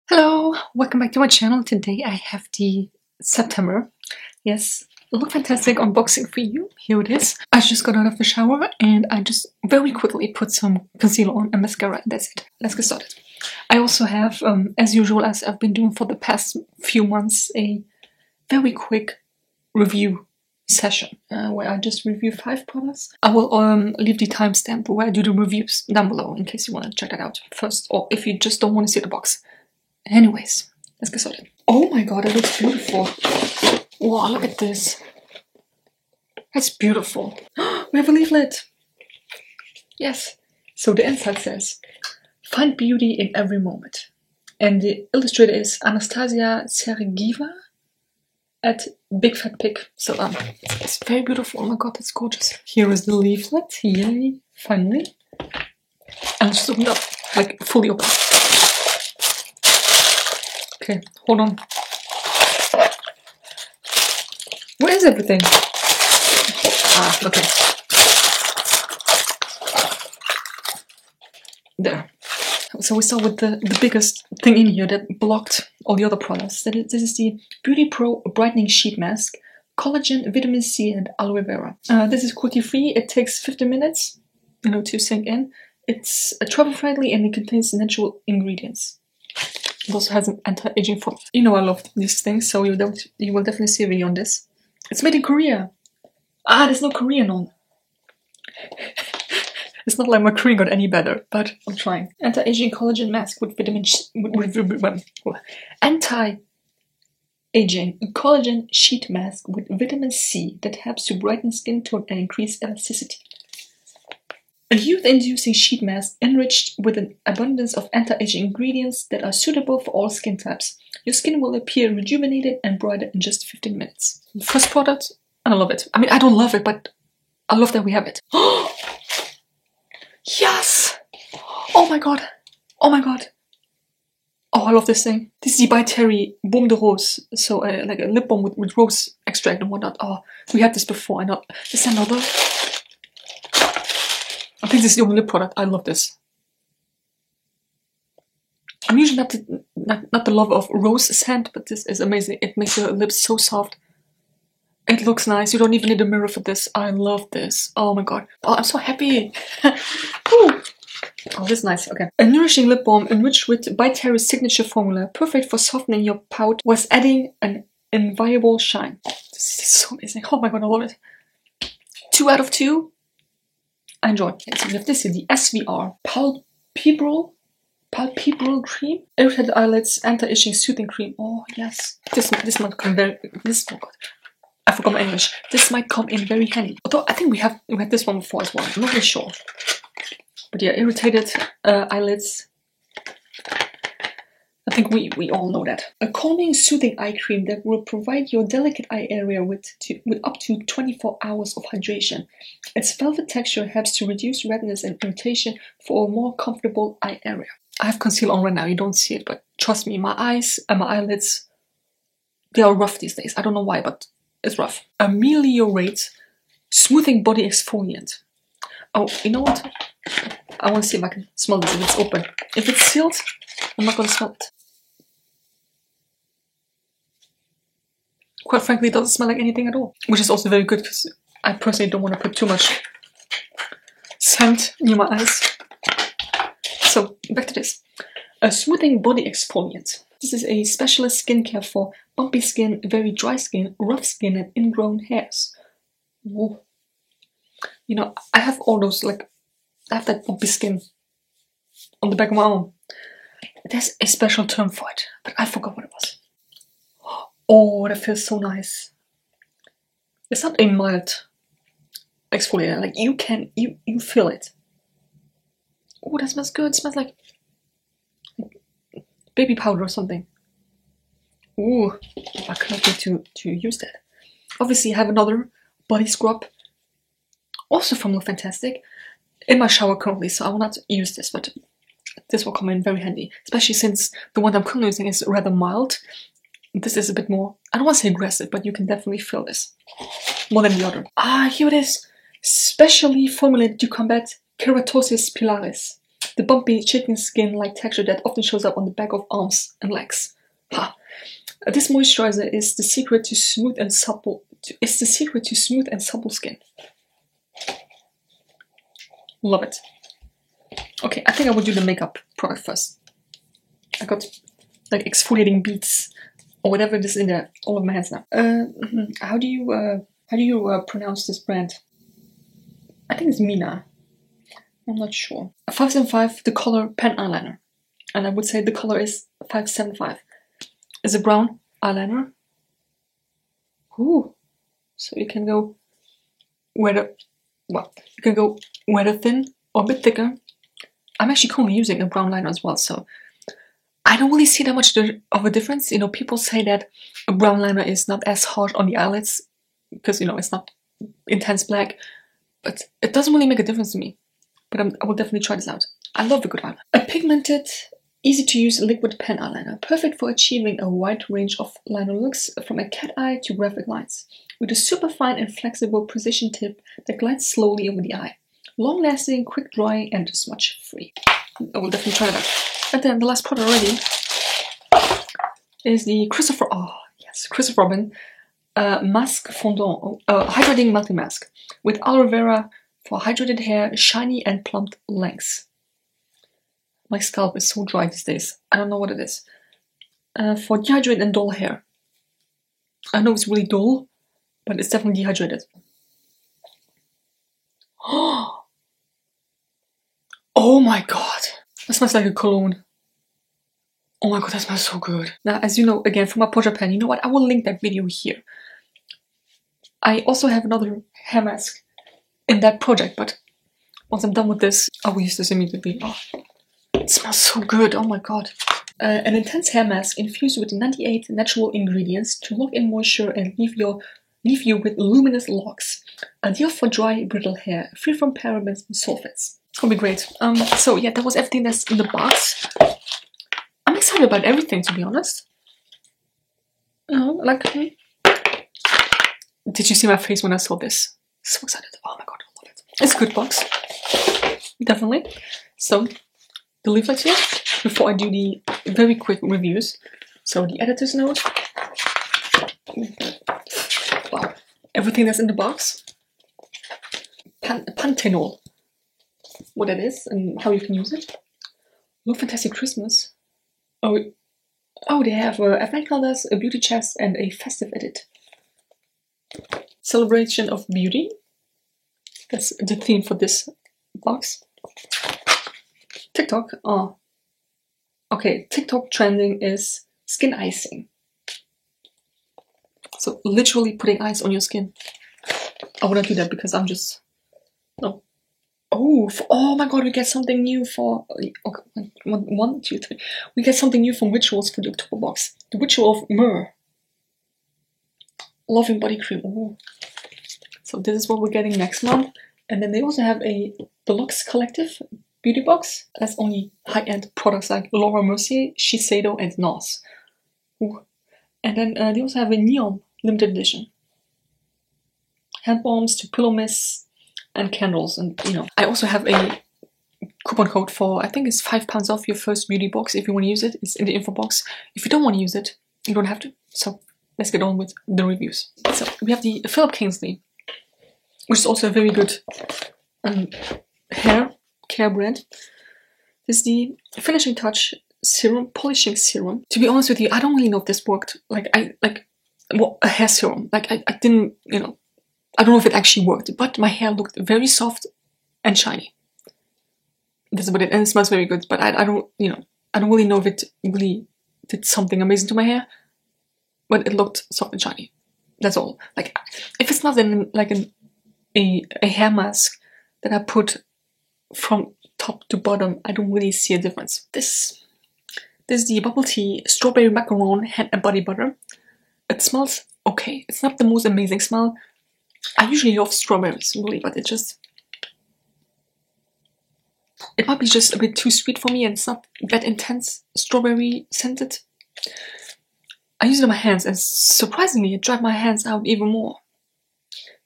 Hello, welcome back to my channel. Today I have the September. Yes, Look Fantastic unboxing for you. Here it is. I just got out of the shower and I just very quickly put some concealer on and mascara and that's it. Let's get started. I also have, as usual, as I've been doing for the past few months, a very quick review session where I just review 5 products. I will leave the timestamp where I do the reviews down below in case you want to check that out first, or if you just don't want to see the box. Anyways, let's get started. Oh my god, it looks beautiful. Wow, look at this. That's beautiful. We have a leaflet. Yes. So the inside says, "Find beauty in every moment." And the illustrator is Anastasia Sergeeva at Big Fat Pig. So it's very beautiful. Oh my god, that's gorgeous. Here is the leaflet. Yay, finally. And let's just open it up, like fully open. Okay, hold on. Where is everything? Ah, okay. There. So we start with the biggest thing in here that blocked all the other products. This is the Beauty Pro Brightening Sheet Mask, Collagen, Vitamin C, and Aloe Vera. This is cruelty-free. It takes 15 minutes, to sink in. It's travel-friendly and it contains natural ingredients. It also has an anti-aging formula. You know I love these things, so you will definitely see a video on this. It's made in Korea. Ah, there's no Korean on. It's not like my Korean got any better, but I'm trying. Anti-aging collagen mask with anti-aging collagen sheet mask with vitamin C that helps to brighten skin tone and increase elasticity. A youth-inducing sheet mask enriched with an abundance of anti-aging ingredients that are suitable for all skin types. Your skin will appear rejuvenated and brighter in just 15 minutes. First product, and I love it. I mean, I don't love it, but I love that we have it. Oh, yes! Oh my god! Oh my god! Oh, I love this thing. This is the By Terry Baume de Rose. So, like a lip balm with rose extract and whatnot. Oh, we had this before. And this is another. I think this is the only lip product. I love this. I'm usually not the lover of rose scent, but this is amazing. It makes your lips so soft. It looks nice. You don't even need a mirror for this. I love this. Oh my god. Oh, I'm so happy. Oh, this is nice. Okay. A nourishing lip balm enriched with By Terry's signature formula, perfect for softening your pout, was adding an inviolable shine. This is so amazing. Oh my god, I love it. 2 out of 2. I enjoy it. So we have this here, the SVR Palpebral Cream, Irritated Eyelids Anti-Itching Soothing Cream. Oh yes, this might come oh god, I forgot my English. This might come in very handy. Although I think we had this one before as well. I'm not really sure. But yeah, irritated eyelids. I think we all know that. A calming, soothing eye cream that will provide your delicate eye area with up to 24 hours of hydration. Its velvet texture helps to reduce redness and irritation for a more comfortable eye area. I have concealer on right now, you don't see it, but trust me, my eyes and my eyelids, they are rough these days. I don't know why, but it's rough. Ameliorate Smoothing Body Exfoliant. Oh, you know what? I want to see if I can smell this if it's open. If it's sealed, I'm not going to smell it. Quite frankly, it doesn't smell like anything at all. Which is also very good because I personally don't want to put too much scent near my eyes. So, back to this. A Smoothing Body Exfoliant. This is a specialist skincare for bumpy skin, very dry skin, rough skin, and ingrown hairs. Whoa. You know, I have all those, like, I have that bumpy skin on the back of my arm. There's a special term for it, but I forgot what it was. Oh, that feels so nice. It's not a mild exfoliator, like you feel it. Oh, that smells good. It smells like baby powder or something. Ooh, I cannot wait to use that. Obviously, I have another body scrub, also from Look Fantastic, in my shower currently, so I will not use this, but this will come in very handy, especially since the one I'm currently using is rather mild. This is a bit more, I don't want to say aggressive, but you can definitely feel this more than the other. Ah, here it is. Specially formulated to combat keratosis pilaris. the bumpy chicken skin-like texture that often shows up on the back of arms and legs. Ha! This moisturizer is the secret to smooth and supple. Skin. Love it. Okay, I think I will do the makeup product first. I got like exfoliating beads or whatever it is in there all over my hands now. How do you pronounce this brand? I think it's Mina. I'm not sure. 575, the color pen eyeliner, and I would say the color is 575. It's a brown eyeliner. Ooh, so you can go weather thin or a bit thicker. I'm actually currently using a brown liner as well, so I don't really see that much of a difference. You know, people say that a brown liner is not as harsh on the eyelids because, you know, it's not intense black, but it doesn't really make a difference to me. But I will definitely try this out. I love a good eyeliner. A pigmented, easy-to-use liquid pen eyeliner, perfect for achieving a wide range of liner looks, from a cat eye to graphic lines, with a super fine and flexible precision tip that glides slowly over the eye. Long-lasting, quick drying, and smudge-free. I will definitely try that. And then the last product already is the Christopher Robin Mask Fondant Hydrating Melting Mask with aloe vera for hydrated hair, shiny and plumped lengths. My scalp is so dry these days. I don't know what it is. For dehydrated and dull hair. I know it's really dull, but it's definitely dehydrated. Oh my god! That smells like a cologne. Oh my god, that smells so good. Now, as you know, again, from my Pore Japan, you know what? I will link that video here. I also have another hair mask in that project, but once I'm done with this, I will use this immediately. Oh, it smells so good. Oh my god. An intense hair mask infused with 98 natural ingredients to lock in moisture and leave you with luminous locks. Ideal for dry, brittle hair, free from parabens and sulfates. It's gonna be great. So yeah, that was everything that's in the box. I'm excited about everything, to be honest. Did you see my face when I saw this? So excited. Oh my god, I love it. It's a good box. Definitely. So, the leaflet here, before I do the very quick reviews. So, the editor's note. Wow. Everything that's in the box. Panthenol. What it is and how you can use it. Look Fantastic Christmas. Oh, they have event calendars, a beauty chest, and a festive edit. Celebration of beauty. That's the theme for this box. TikTok. Oh, okay. TikTok trending is skin icing. So literally putting ice on your skin. I wouldn't do that because I'm just no. Oh my god, we get something new for... Okay, 1, 2, 3. We get something new from Rituals for the October box. The Ritual of Myrrh. Loving Body Cream. Ooh. So this is what we're getting next month. And then they also have a Deluxe Collective beauty box. That's only high-end products like Laura Mercier, Shiseido, and NARS. Ooh. And then they also have a Neon limited edition. Hand balms to pillow mists and candles, and you know. I also have a coupon code for, I think it's £5 off your first beauty box if you want to use it. It's in the info box. If you don't want to use it, you don't have to. So let's get on with the reviews. So we have the Philip Kingsley, which is also a very good hair care brand. This is the Finishing Touch Serum, Polishing Serum. To be honest with you, I don't really know if this worked. A hair serum. I didn't, you know, I don't know if it actually worked, but my hair looked very soft and shiny. That's about it, and it smells very good. But I don't, you know, I don't really know if it really did something amazing to my hair. But it looked soft and shiny. That's all. Like, if it's not a hair mask that I put from top to bottom, I don't really see a difference. This is the Bubble Tea Strawberry Macaron Hand and Body Butter. It smells okay. It's not the most amazing smell. I usually love strawberries, really, but it might be just a bit too sweet for me, and it's not that intense strawberry scented. I use it on my hands, and surprisingly, it dried my hands out even more.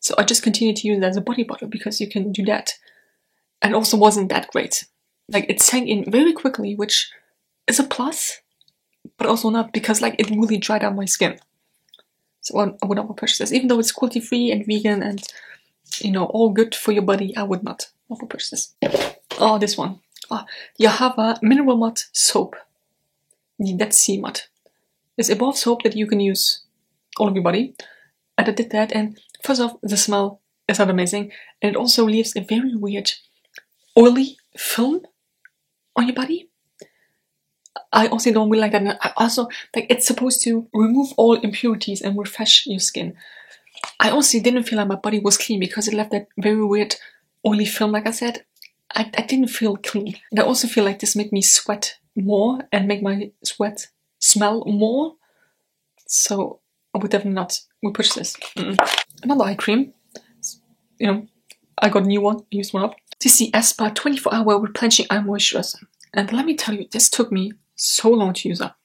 So I just continued to use it as a body butter because you can do that. And it also wasn't that great. Like it sank in very quickly, which is a plus, but also not, because like it really dried out my skin. So I would not purchase this, even though it's cruelty free and vegan and, you know, all good for your body. I would not purchase this. Oh, this one. Yahava Mineral Mud Soap. The Dead Sea Mud. It's a bar of soap that you can use all over your body. And I did that, and first off, the smell is not amazing, and it also leaves a very weird oily film on your body. I also don't really like that. And I also, like, it's supposed to remove all impurities and refresh your skin. I also didn't feel like my body was clean because it left that very weird oily film, like I said. I didn't feel clean. And I also feel like this made me sweat more and make my sweat smell more. So I would definitely not repurchase this. Another eye cream. You know, I got a new one, used one up. This is the Espa 24-hour replenishing eye moisturizer. And let me tell you, this took me so long to use up.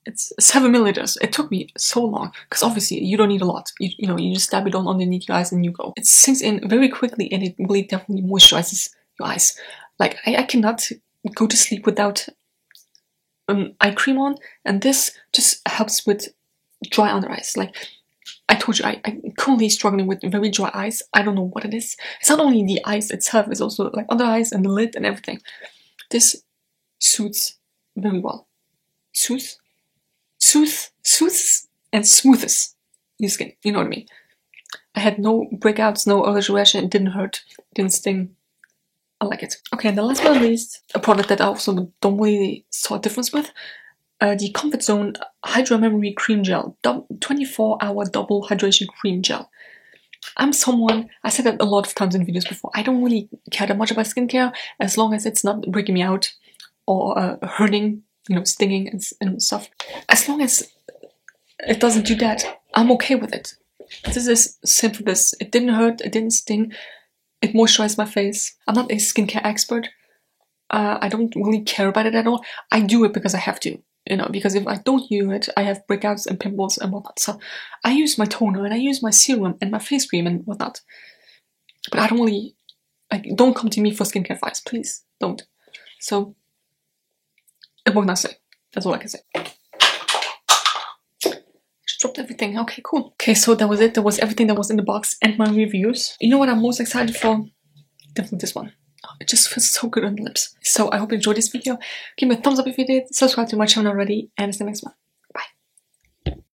It's 7 milliliters. It took me so long, because obviously you don't need a lot. You know, you just dab it on underneath your eyes and you go. It sinks in very quickly, and it really definitely moisturizes your eyes. Like, I cannot go to sleep without eye cream on, and this just helps with dry under eyes. Like I told you, I'm currently struggling with very dry eyes. I don't know what it is. It's not only the eyes itself, it's also like under eyes and the lid and everything. This suits very well. Soothes and smoothes your skin. You know what I mean? I had no breakouts, no allergy reaction. It didn't hurt. It didn't sting. I like it. Okay, and the last but not least, a product that I also don't really saw a difference with. The Comfort Zone Hydra Memory Cream Gel. 24-hour double hydration cream gel. I'm someone, I said that a lot of times in videos before, I don't really care that much about skincare as long as it's not breaking me out or hurting, you know, stinging and stuff. As long as it doesn't do that, I'm okay with it. This is simple. This, it didn't hurt, it didn't sting, it moisturized my face. I'm not a skincare expert. I don't really care about it at all. I do it because I have to. You know, because if I don't use it, I have breakouts and pimples and whatnot. So I use my toner and I use my serum and my face cream and whatnot. But I don't really, like, don't come to me for skincare advice, please don't. So it won't not say. That's all I can say. Just dropped everything. Okay, cool. Okay, so that was it. That was everything that was in the box and my reviews. You know what I'm most excited for? Definitely this one. It just feels so good on the lips. So I hope you enjoyed this video. Give me a thumbs up if you did, subscribe to my channel already, and see you next one.